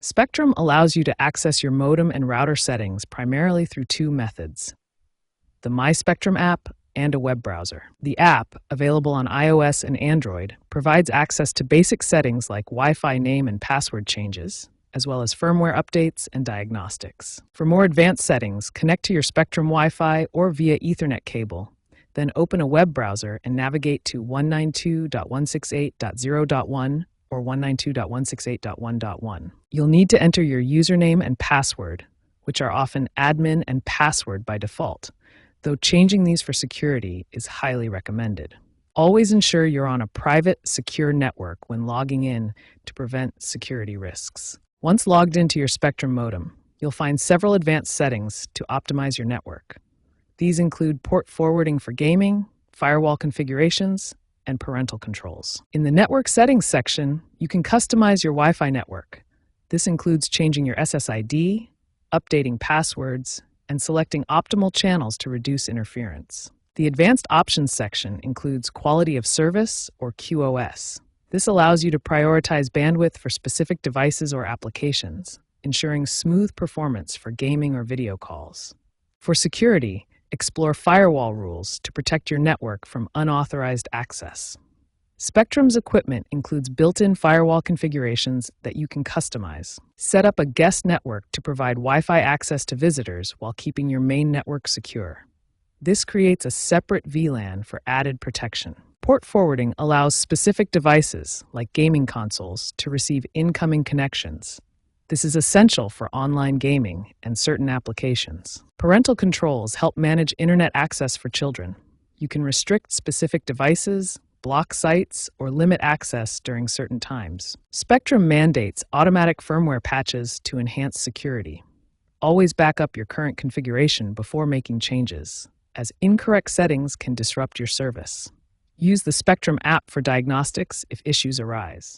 Spectrum allows you to access your modem and router settings primarily through two methods: the My Spectrum app and a web browser. The app, available on iOS and Android, provides access to basic settings like Wi-Fi name and password changes, as well as firmware updates and diagnostics. For more advanced settings, connect to your Spectrum Wi-Fi or via Ethernet cable. Then open a web browser and navigate to 192.168.0.1 or 192.168.1.1. You'll need to enter your username and password, which are often admin and password by default, though changing these for security is highly recommended. Always ensure you're on a private, secure network when logging in to prevent security risks. Once logged into your Spectrum modem, you'll find several advanced settings to optimize your network. These include port forwarding for gaming, firewall configurations, and parental controls. In the Network Settings section, you can customize your Wi-Fi network. This includes changing your SSID, updating passwords, and selecting optimal channels to reduce interference. The Advanced Options section includes Quality of Service, or QoS. This allows you to prioritize bandwidth for specific devices or applications, ensuring smooth performance for gaming or video calls. For security, explore firewall rules to protect your network from unauthorized access. Spectrum's equipment includes built-in firewall configurations that you can customize. Set up a guest network to provide Wi-Fi access to visitors while keeping your main network secure. This creates a separate VLAN for added protection. Port forwarding allows specific devices, like gaming consoles, to receive incoming connections. This is essential for online gaming and certain applications. Parental controls help manage internet access for children. You can restrict specific devices, block sites, or limit access during certain times. Spectrum mandates automatic firmware patches to enhance security. Always back up your current configuration before making changes, as incorrect settings can disrupt your service. Use the Spectrum app for diagnostics if issues arise.